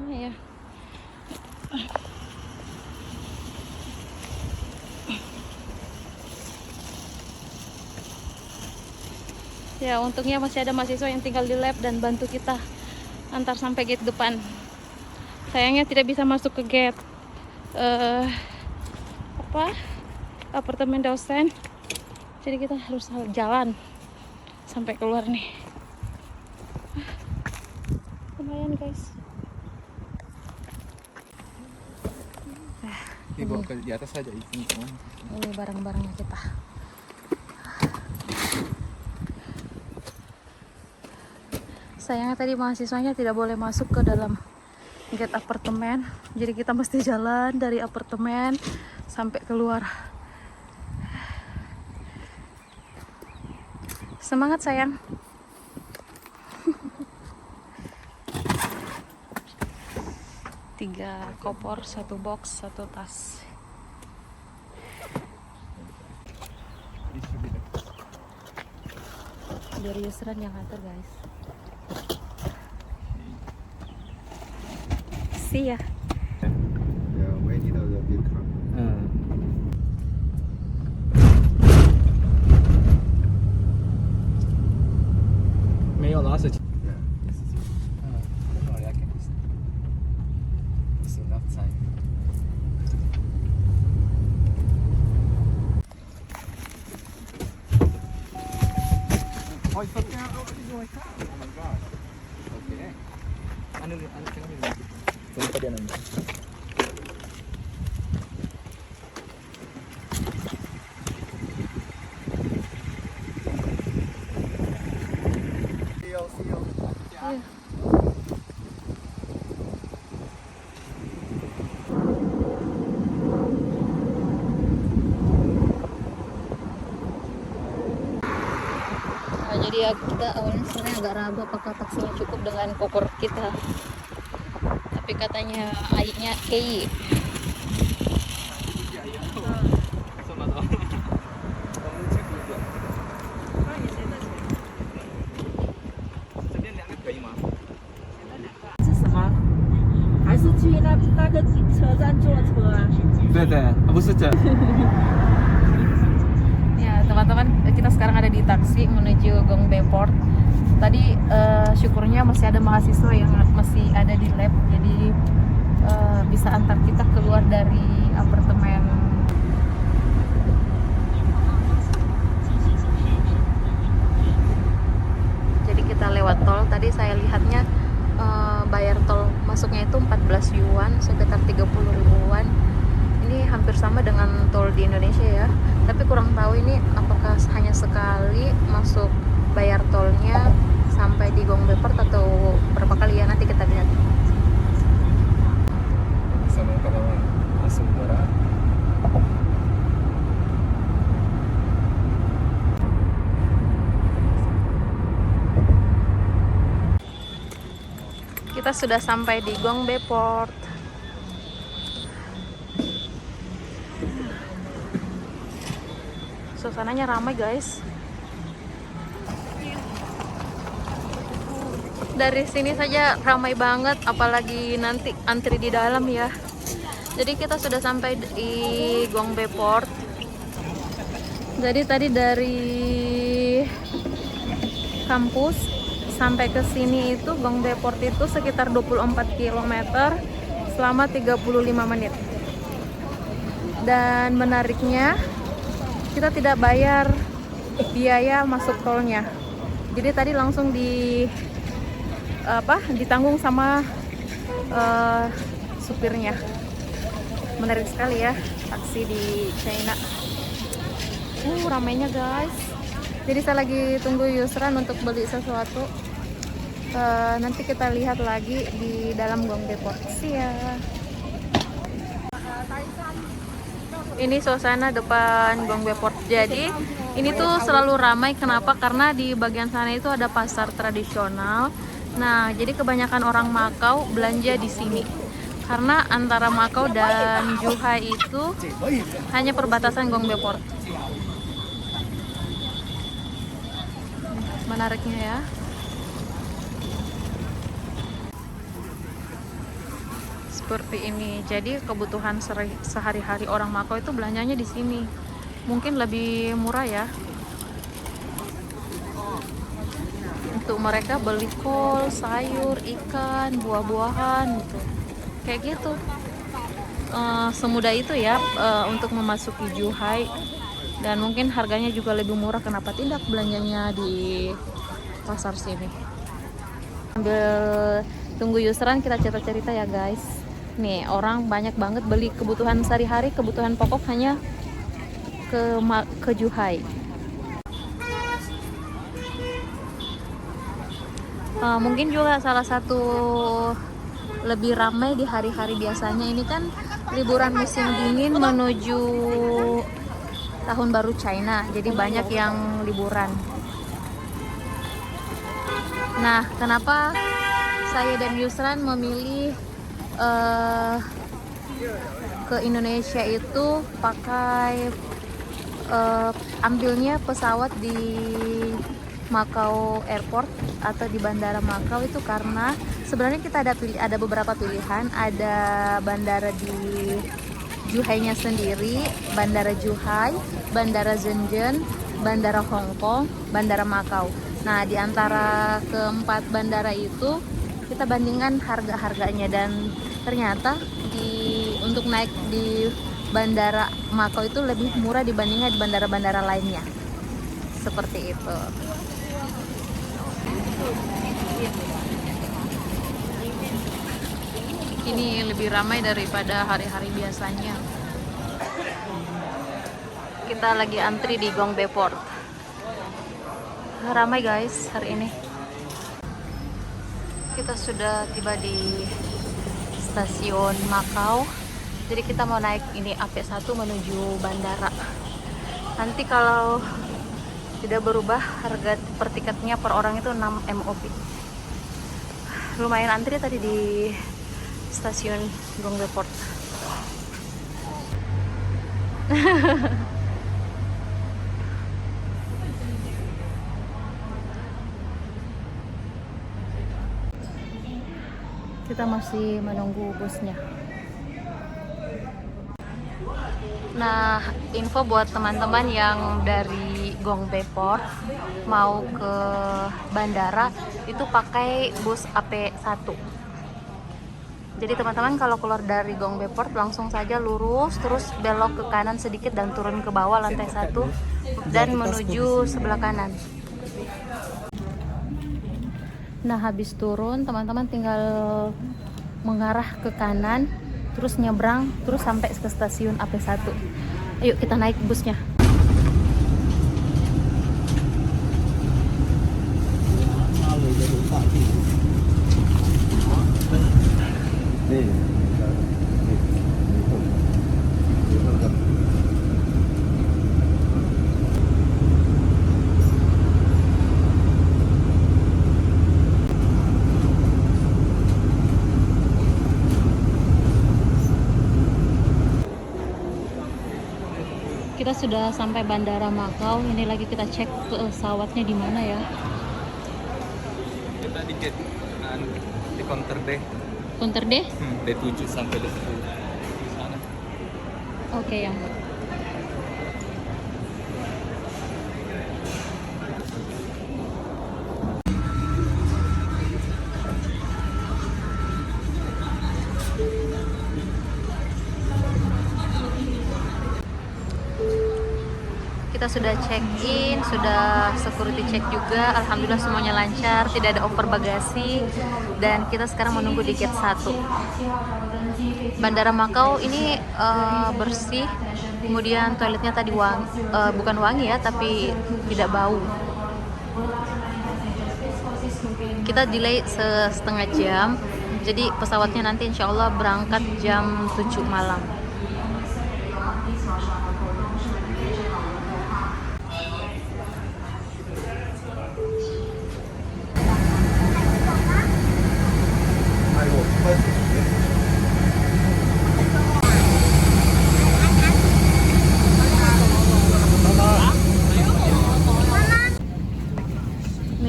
Ya. Ya, untungnya masih ada mahasiswa yang tinggal di lab dan bantu kita antar sampai gate depan. Sayangnya tidak bisa masuk ke gate apartemen dosen. Jadi kita harus jalan sampai keluar nih. Lumayan guys. Dibawa ke di atas saja ini. Ini barang-barangnya kita. Sayangnya tadi mahasiswanya tidak boleh masuk ke dalam gate apartemen. Jadi kita mesti jalan dari apartemen sampai keluar. Semangat sayang. Tiga koper, satu box, satu tas. Dari Yusran yang antar guys. See ya. 唯一的人别看。没有了，是。It's enough time. Oh, it's okay. Oh my god. Okay. Anu tengah ni. Tunggu dia nanti. See you. Iya. Nah, jadi ya kita awalnya sebenarnya agak ragu apakah taksinya cukup dengan koper kita. Tapi katanya airnya kei. Ya teman-teman, kita sekarang ada di taksi menuju Gongdae Port. Tadi syukurnya masih ada mahasiswa yang masih ada di lab, jadi bisa antar kita keluar dari apartemen. Jadi kita lewat tol. Tadi saya lihatnya bayar tol masuknya itu 14 yuan, sekitar 30 ribuan. Ini hampir sama dengan tol di Indonesia ya, tapi kurang tahu ini apakah hanya sekali masuk bayar tolnya sampai di Gongdae Port atau berapa kali ya, nanti kita lihat. Sama kalau langsung murah. Kita sudah sampai di Gongdae Port. Suasananya ramai guys. Dari sini saja ramai banget, apalagi nanti antri di dalam ya. Jadi kita sudah sampai di Gongdae Port. Jadi tadi dari kampus sampai ke sini itu Gongdae Port itu sekitar 24 km selama 35 menit. Dan menariknya kita tidak bayar biaya masuk tolnya. Jadi tadi langsung ditanggung sama supirnya. Menarik sekali ya taksi di China. Ramainya guys. Jadi saya lagi tunggu Yusran untuk beli sesuatu. Nanti kita lihat lagi di dalam Gongdae Port. Ya. Ini suasana depan Gongdae Port. Jadi ini tuh selalu ramai. Kenapa? Karena di bagian sana itu ada pasar tradisional. Nah, jadi kebanyakan orang Makau belanja di sini. Karena antara Makau dan Zhuhai itu hanya perbatasan Gongdae Port. Menariknya ya. seperti ini. Jadi kebutuhan sehari-hari orang Makau itu belanjanya di sini. Mungkin lebih murah ya. Untuk mereka beli kol, sayur, ikan, buah-buahan gitu. Kayak gitu. Semudah itu ya untuk memasuki Zhuhai. Dan mungkin harganya juga lebih murah. Kenapa tidak belanjanya di pasar sini? Sambil tunggu Yusran, kita cerita-cerita ya guys. Nih, orang banyak banget beli kebutuhan sehari-hari, kebutuhan pokok hanya ke Zhuhai. Mungkin juga salah satu lebih ramai di hari-hari biasanya ini kan liburan musim dingin menuju tahun baru China. Jadi banyak yang liburan. Nah, kenapa saya dan Yusran memilih ke Indonesia itu pakai ambilnya pesawat di Macau Airport atau di Bandara Macau itu karena sebenarnya kita ada beberapa pilihan. Ada bandara di Zhuhai-nya sendiri, Bandara Zhuhai, Bandara Shenzhen, Bandara Hong Kong, Bandara Macau. Nah, di antara keempat bandara itu kita bandingkan harga-harganya dan ternyata untuk naik di Bandara Macau itu lebih murah dibandingkan di bandara-bandara lainnya. Seperti itu. Ini lebih ramai daripada hari-hari biasanya. Kita lagi antri di Gongdae Port. Ramai guys hari ini. Kita sudah tiba di stasiun Macau. Jadi kita mau naik ini AP1 menuju bandara. Nanti kalau tidak berubah harga per tiketnya per orang itu 6 MOP. Lumayan antri tadi di stasiun Gongdae Port. Kita masih menunggu busnya. Nah, info buat teman-teman yang dari Gongdae Port mau ke bandara itu pakai bus AP1. Jadi teman-teman kalau keluar dari Gongdae Port langsung saja lurus terus belok ke kanan sedikit dan turun ke bawah lantai 1 dan menuju sebelah kanan. Nah, habis turun teman-teman tinggal mengarah ke kanan terus nyebrang terus sampai ke stasiun AP1. Ayo kita naik busnya. Kita sudah sampai Bandara Macau. Ini lagi kita cek pesawatnya di mana ya. Kita di gate di counter D. Counter D? D7 sampai D10 di sana. Oke ya. Kita sudah check-in, sudah security check juga. Alhamdulillah semuanya lancar, tidak ada over bagasi. Dan kita sekarang menunggu di gate 1. Bandara Macau ini bersih. Kemudian toiletnya tadi bukan wangi ya, tapi tidak bau. Kita delay setengah jam. Jadi pesawatnya nanti insya Allah berangkat jam 7 malam.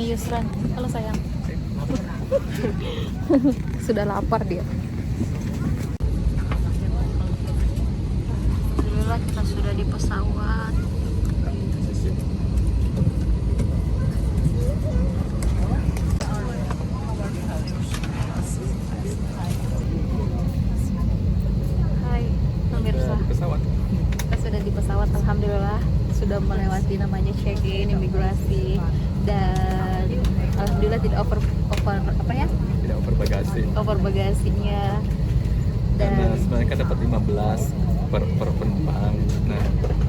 Yusran, halo sayang. Sudah lapar dia. kita sudah di pesawat. Hai pemirsa, Pesawat. kita sudah di pesawat. Alhamdulillah sudah melewati namanya check-in imigrasi dan alhamdulillah tidak over apa ya? Tidak over bagasi. Over bagasinya. Karena Dan sebenarnya kan dapat 15 per penumpang. Nah,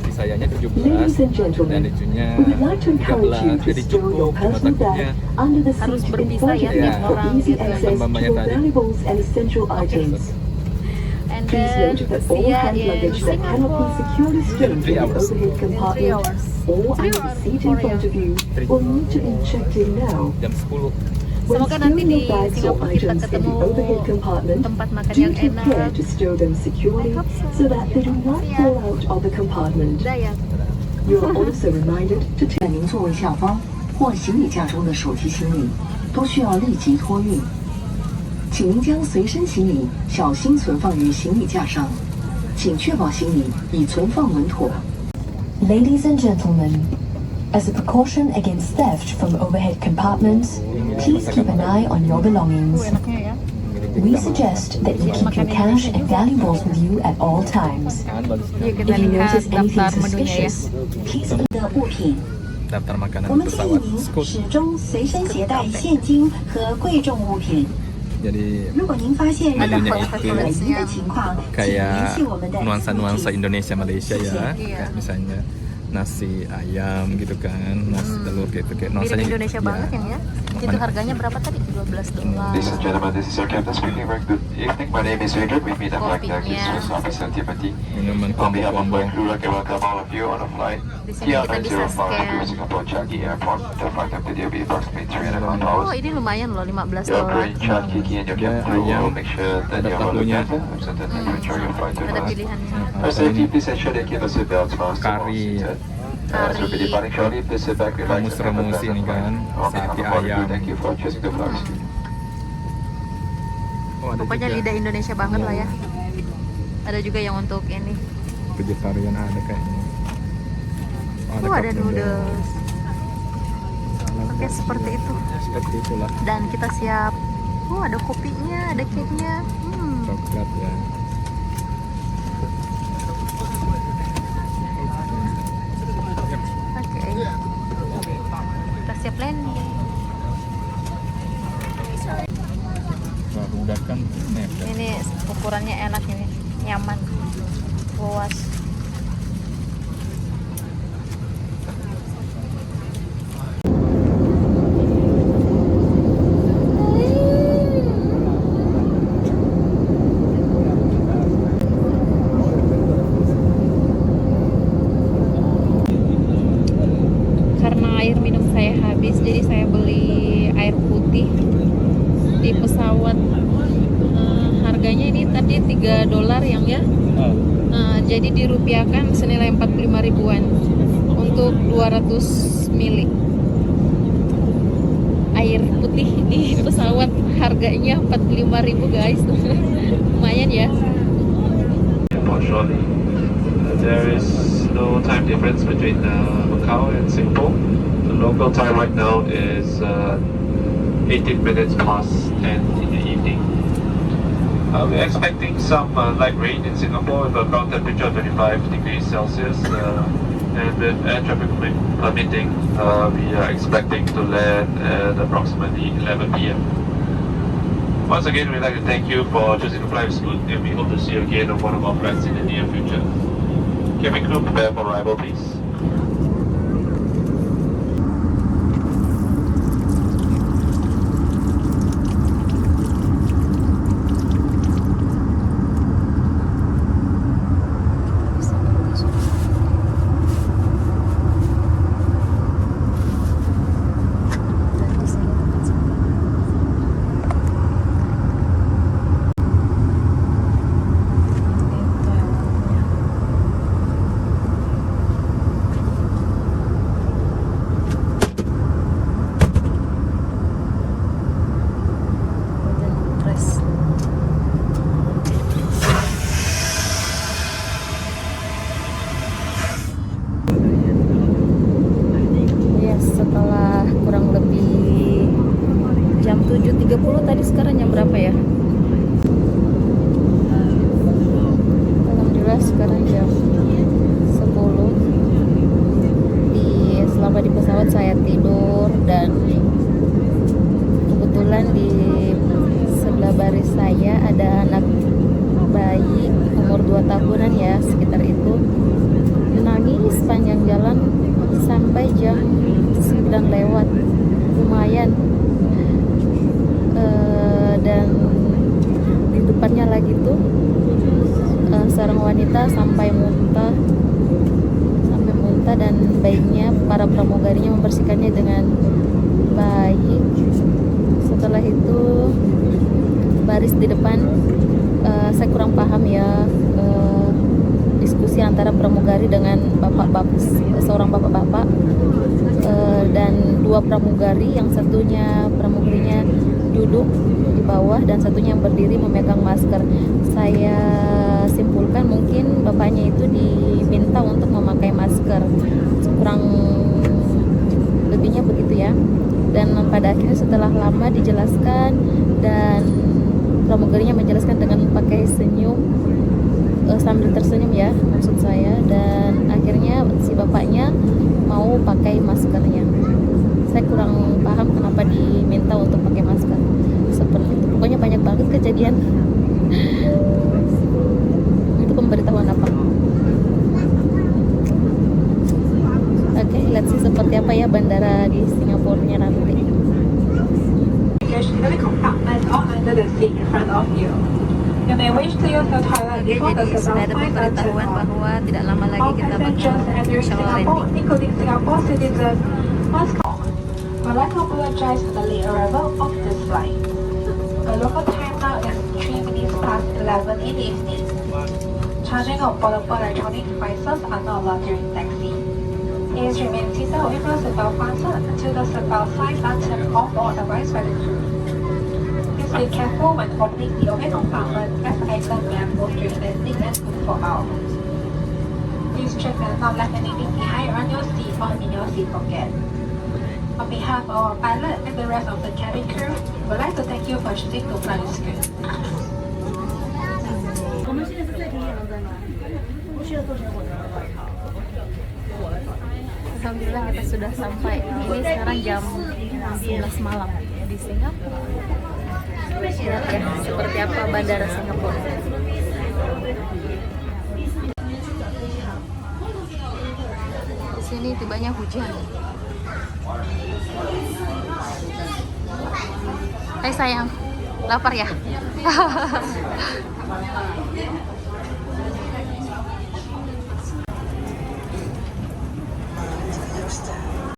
sisanya 17 Ladies and dan gentlemen, itunya we would like to encourage you 13. to Jadi store your cukup, cuma personal takutnya bag under the Harus seat in berpisah front ya of you tiap for orang easy gitu. access to Tambah-tambahnya your tadi. valuables and essential items. and Please then note that all Sia hand in luggage that cannot be securely stowed in 3 the hours. overhead in 3 compartment hours. or 3 under the or seat 4 in front of you will need to be checked in now. Jam 10. When Semoga nanti storing di your bags or Singapura kita items in the ketemu overhead compartment, tempat makan do yang take care enak. to stow them securely I hope so. so that they do not Yeah. fall out of the compartment. Udah ya. You are also reminded to take 在您座位下方或行李架中的手提行李都需要立即托运，请您将随身行李小心存放于行李架上，请确保行李已存放稳妥。Ladies and gentlemen, as a precaution against theft from overhead compartments, please keep an eye on your belongings. Enaknya ya. We suggest that you keep your cash and valuables with you at all times. Kan baru Yuk kita If you lihat notice anything daftar menunya ya. suspicious, please 的物品。 daftar makanan 我 di 们建议 pesawat. 您 Scoot. 始终随身携带现金和贵重物品。 Jadi 如果您发现任 menunya 何 itu 可疑的情况，请联 kayak 系我们的 nuansa-nuansa Indonesia Malaysia ya. Iya. Kayak misalnya nasi ayam gitu kan, nasi telur gitu kayak Mirip nuansanya Indonesia ya. banget ya. Itu Makanya- harganya berapa tadi? $12. Ladies and gentlemen, this is your captain speaking. Very good evening. My name is Adrian. With me, the flight deck is Kopinya. Swiss Officer Timothy. Minuman On behalf of combo-combo. my crew, I can welcome all of you on the flight Di sini kita bisa TR905 scan. to Singapore Changi Airport. The flight time today will be approximately 3.5 Oh, hours. ini lumayan loh, $15. Your brain chart kicking and your Ada cabin crew will ayam, make sure that ada you are well tahunya. attended. I'm certain that you enjoy your flight Ada with us. pilihannya. For Apa safety, ini? please ensure that you keep the seatbelts fastened. Kari. As we'll be departing shortly, please sit back, relax, and have a Remus-remus pleasant ini flight. kan, On behalf sate of all of you, ayam. thank you for choosing the flight. Oh, ada Pokoknya juga lidah Indonesia banget lah ya. Ada juga yang untuk ini. vegetarian ada kayaknya. Oh, ada cup noodles. Oke, seperti itu. Seperti itulah Dan kita siap. Oh, ada kopinya, ada cake-nya. coklat ya. Oke. Kita siap landing. Wah, udah kan nempel. Ini ukurannya enak ini, nyaman, luas. Karena air minum saya habis, jadi saya beli air putih di pesawat. Harganya ini tadi $3 yang ya. Jadi dirupiahkan senilai 45 ribuan untuk 200 mili air putih di pesawat. Harganya 45.000 guys. Lumayan ya. Airport shortly. There is no time difference between Macau and Singapore. The local time right now is 18 minutes past 10 in the evening. We're expecting some light rain in Singapore with a ground temperature of 25 degrees Celsius. And with air traffic permitting, we are expecting to land at approximately 11 p.m. Once again, we'd like to thank you for choosing to fly with Scoot, and we hope to see you again on one of our flights in the near future. Cabin crew, prepare for arrival, please. sekarang jam 10. Selama di pesawat saya tidur, dan kebetulan di sebelah baris saya ada anak bayi umur 2 tahunan ya, sekitar itu, nangis sepanjang jalan sampai jam 9 lewat, lumayan. Dan di depannya lagi tuh seorang wanita sampai muntah, dan baiknya para pramugarinya membersihkannya dengan baik. Setelah itu baris di depan, saya kurang paham ya, diskusi antara pramugari dengan seorang bapak-bapak, dan 2 pramugari, yang satunya pramugarinya duduk di bawah dan satunya yang berdiri memegang masker. Saya simpulkan mungkin bapaknya itu diminta untuk memakai masker, kurang lebihnya begitu ya. Dan pada akhirnya setelah lama dijelaskan dan pramugarinya menjelaskan dengan pakai senyum, sambil tersenyum ya maksud saya, dan akhirnya si bapaknya mau pakai maskernya. Saya kurang paham kenapa diminta untuk pakai masker seperti itu. Pokoknya banyak banget kejadian. Itu pemberitahuan apa? Oke, let's see seperti apa ya bandara di Singapura-nya nanti. Every compartment or under the seat in front of you. You may wish to use the toilet Oke, before the jadi sudah ada seatbelt sign turns pemberitahuan on. bahwa tidak lama lagi All kita bakal passengers entering shower Singapore, landing. including Singapore citizens, must come. We'd like to apologize for the late arrival of this flight. The local time now is 3 minutes past 11 in the evening. Charging of portable electronic devices are not allowed during taxi. Please remain seated with your seatbelt fastened until the seatbelt signs are turned off or otherwise by the crew. Please be careful when opening the overhead compartment, as items may have moved during landing and good for hours. Please check that not left anything behind on your seat or in your seat pocket. On behalf of our pilot and the rest of the cabin crew, we'd like to thank you for choosing to fly with Scoot. Alhamdulillah kita sudah sampai. Ini sekarang jam 11 malam di Singapura. Lihat ya seperti apa bandara Singapura. Di sini tibanya hujan. Hai sayang, lapar ya?